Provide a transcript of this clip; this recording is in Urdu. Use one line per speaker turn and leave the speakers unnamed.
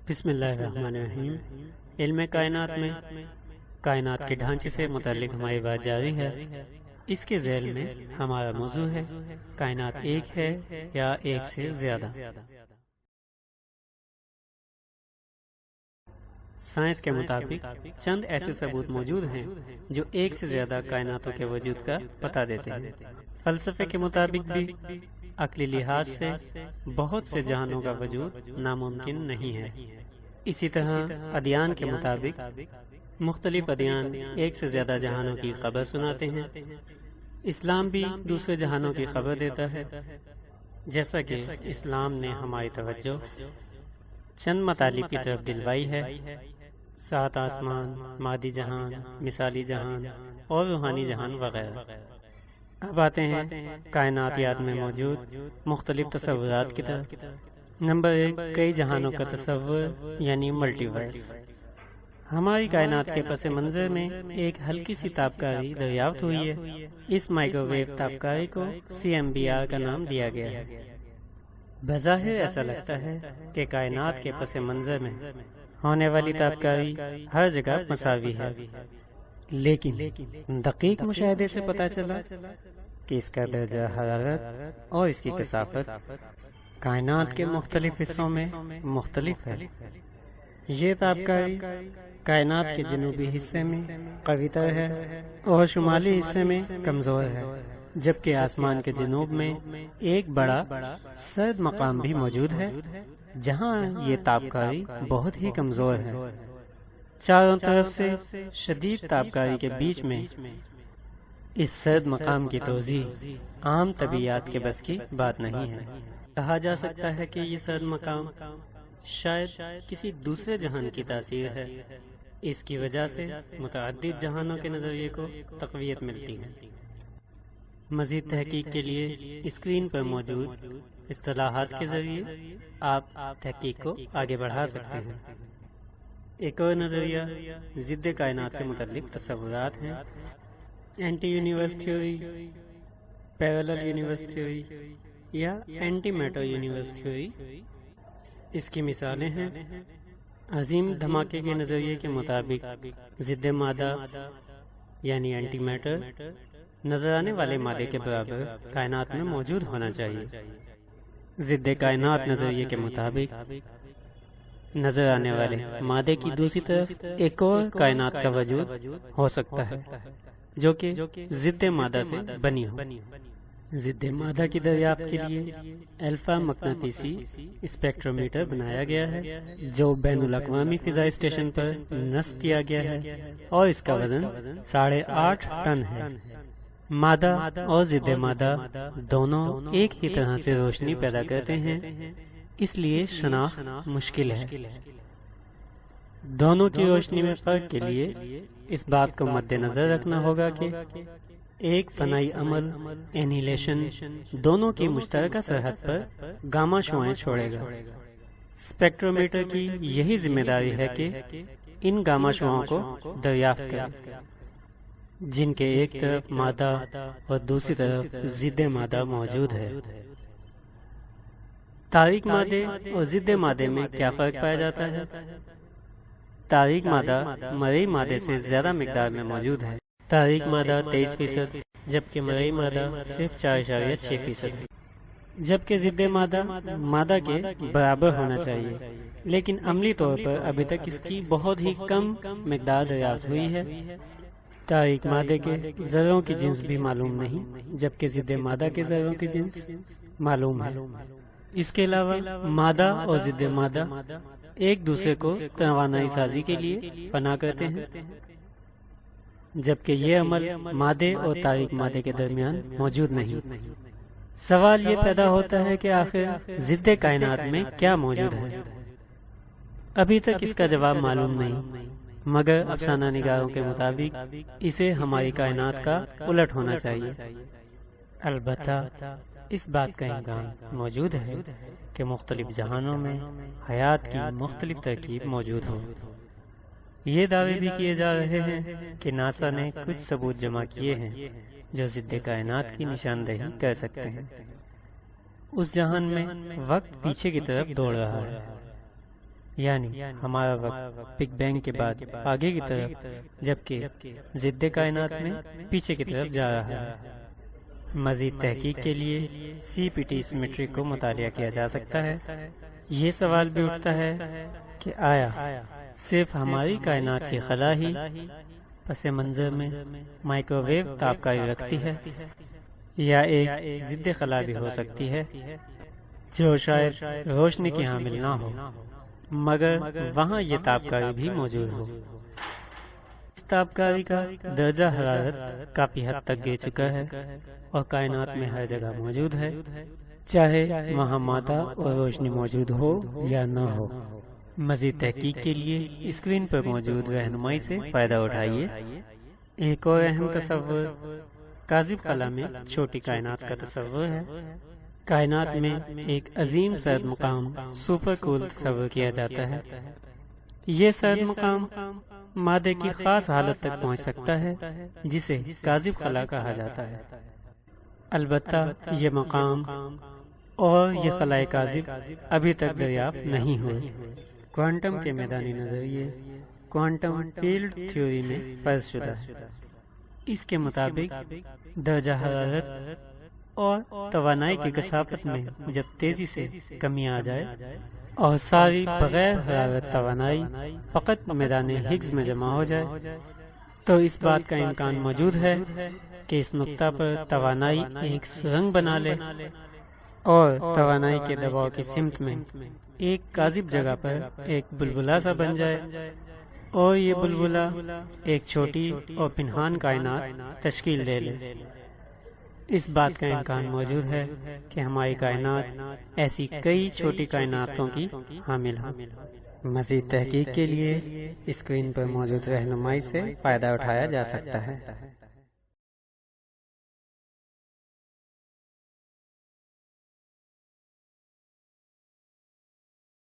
بسم اللہ الرحمن الرحیم۔ علم کائنات میں کائنات کے ڈھانچے سے متعلق ہماری بات جاری ہے۔ اس کے ذیل میں ہمارا موضوع ہے کائنات ایک ہے یا ایک سے زیادہ۔ سائنس کے مطابق چند ایسے ثبوت موجود ہیں جو ایک سے زیادہ کائناتوں کے وجود کا پتہ دیتے ہیں۔ فلسفے کے مطابق بھی عقلی لحاظ سے بہت سے جہانوں کا وجود ناممکن نہیں ہے۔ اسی طرح ادیان کے مطابق مختلف ادیان ایک سے زیادہ جہانوں کی خبر سناتے ہیں۔ اسلام بھی دوسرے جہانوں کی خبر دیتا ہے، جیسا کہ اسلام نے ہماری توجہ چند مطالب کی طرف دلوائی ہے: 7 آسمان، مادی جہان، مثالی جہان اور روحانی جہان وغیرہ۔ اب آتے ہیں کائناتیات میں موجود مختلف تصورات کی طرف۔ نمبر 1، کئی جہانوں کا تصور یعنی ملٹی ورس۔ ہماری کائنات کے پس منظر میں ایک ہلکی سی تابکاری دریافت ہوئی ہے۔ اس مائکرو ویو تابکاری کو CMBR کا نام دیا گیا ہے۔ بظاہر ایسا لگتا ہے کہ کائنات کے پس منظر میں ہونے والی تابکاری ہر جگہ مساوی ہے، لیکن دقیق مشاہدے سے پتہ چلا کہ اس کا درجہ حرارت اور اس کی کثافت کائنات کے مختلف حصوں میں مختلف ہے۔ یہ تابکاری کائنات کے جنوبی حصے میں قوی تر ہے اور شمالی حصے میں کمزور ہے، جبکہ آسمان کے جنوب میں ایک بڑا سرد مقام بھی موجود ہے جہاں یہ تابکاری بہت ہی کمزور ہے۔ چاروں طرف سے شدید تابکاری کے بیچ میں اس سرد مقام کی توضیح عام طبیعیات کے بس کی بات نہیں ہے۔ کہا جا سکتا ہے کہ یہ سرد مقام شاید کسی دوسرے جہان کی تاثیر ہے۔ اس کی وجہ سے متعدد جہانوں کے نظریے کو تقویت ملتی ہے۔ مزید تحقیق کے لیے اسکرین پر موجود اصطلاحات کے ذریعے آپ تحقیق کو آگے بڑھا سکتے ہیں۔ ایک اور نظریہ ضد کائنات سے متعلق تصورات ہیں: anti universe theory, parallel universe theory یا اینٹی میٹر یونیورس تھیوری۔ اس کی مثالیں ہیں: عظیم دھماکے کے نظریے کے مطابق ضد مادہ یعنی اینٹی میٹر نظر آنے والے مادے کے برابر کائنات میں موجود ہونا چاہیے۔ ضد کائنات نظریے کے مطابق نظر آنے والے مادے کی دوسری طرف ایک اور کائنات کا وجود ہو سکتا ہے جو کہ ضد مادہ سے بنی ہو۔ ضد مادہ کی دریافت کے لیے الفا مقناطیسی اسپیکٹرومیٹر بنایا گیا ہے جو بین الاقوامی فضائی اسٹیشن پر نصب کیا گیا ہے اور اس کا وزن 8.5 ٹن ہے۔ مادہ اور ضد مادہ دونوں ایک ہی طرح سے روشنی پیدا کرتے ہیں، اس لیے شناخت مشکل ہے۔ دونوں کی روشنی میں فرق کے لیے اس بات کو مد نظر رکھنا ہوگا کہ ایک فنائی عمل اینیلیشن دونوں کی مشترکہ سرحد پر گاما شعاعیں چھوڑے گا۔ اسپیکٹرومیٹر کی یہی ذمہ داری ہے کہ ان گاما شعاعوں کو دریافت کرے جن کے ایک طرف مادہ اور دوسری طرف ضد مادہ موجود ہے۔ تاریک مادے اور ضد مادے میں کیا فرق پایا جاتا ہے؟ تاریک مادہ مرئی مادے سے زیادہ مقدار میں موجود ہے۔ تاریک مادہ 23%، جبکہ مرئی مادہ صرف 4.6% ہے، جبکہ ضد مادہ مادہ کے برابر ہونا چاہیے، لیکن عملی طور پر ابھی تک اس کی بہت ہی کم مقدار دریافت ہوئی ہے۔ تاریک مادے کے ذروں کی جنس بھی معلوم نہیں، جبکہ ضد مادہ کے ذروں کی جنس معلوم ہے۔ اس کے علاوہ مادہ اور ضد مادہ ایک دوسرے کو توانائی سازی کے لیے فنا کرتے ہیں، جبکہ یہ عمل مادے اور تاریک مادے کے درمیان موجود نہیں۔ سوال یہ پیدا ہوتا ہے کہ آخر ضد کائنات میں کیا موجود ہے؟ ابھی تک اس کا جواب معلوم نہیں، مگر افسانہ نگاروں کے مطابق اسے ہماری کائنات کا الٹ ہونا چاہیے۔ البتہ اس بات کا امکان موجود ہے کہ مختلف جہانوں میں حیات کی مختلف ترکیب موجود ہو۔ یہ دعوے بھی کیے جا رہے ہیں کہ ناسا نے کچھ ثبوت جمع کیے ہیں جو ضد کائنات کی نشاندہی کر سکتے ہیں۔ اس جہان میں وقت پیچھے کی طرف دوڑ رہا ہے، یعنی ہمارا وقت بگ بینگ کے بعد آگے کی طرف جبکہ ضد کائنات میں پیچھے کی طرف جا رہا ہے۔ مزید تحقیق کے لیے سی پی ٹی سیمیٹری کو مطالعہ کیا جا سکتا ہے۔ یہ سوال بھی اٹھتا ہے کہ آیا صرف ہماری کائنات کی خلا ہی پس منظر میں مائکرو ویو تابکاری رکھتی ہے یا ایک ضد خلا بھی ہو سکتی ہے جو شاید روشنی کی حامل نہ ہو مگر وہاں یہ تابکاری بھی موجود ہو۔ اس تابکاری کا درجہ حرارت کافی حد تک گر چکا ہے اور کائنات میں ہر جگہ موجود ہے، چاہے وہاں مادہ اور روشنی موجود ہو یا نہ ہو۔ مزید تحقیق کے لیے اسکرین پر موجود رہنمائی سے فائدہ اٹھائیے۔ ایک اور اہم تصور کاذب خلا میں چھوٹی کائنات کا تصور ہے۔ کائنات میں ایک عظیم سرد مقام سپر کول تصور کیا جاتا ہے۔ یہ سرد مقام مادے کی خاص حالت تک پہنچ سکتا ہے جسے کاذب خلا کہا جاتا ہے۔ البتہ یہ مقام اور یہ خلاء کاذب ابھی تک دریافت نہیں ہوئے۔ کوانٹم کے میدانی نظریے کوانٹم فیلڈ تھیوری میں فرض شدہ ہے۔ اس کے مطابق درجہ حرارت اور توانائی کی کثافت میں جب تیزی سے کمی آ جائے اور ساری بغیر حرارت توانائی فقط میدان ہگز میں جمع ہو جائے تو اس بات کا امکان موجود ہے کہ اس نقطہ پر توانائی ایک سرنگ بنا لے اور توانائی کے دباؤ کی سمت میں ایک کاذب جگہ پر ایک بلبلہ سا بن جائے اور یہ بلبلہ ایک چھوٹی اور پنہان کائنات تشکیل دے لے۔ اس بات کا امکان موجود ہے کہ ہماری کائنات ایسی کئی چھوٹی کائناتوں کی حامل ہے۔ مزید تحقیق کے لیے اسکرین پر موجود رہنمائی سے فائدہ اٹھایا جا سکتا ہے۔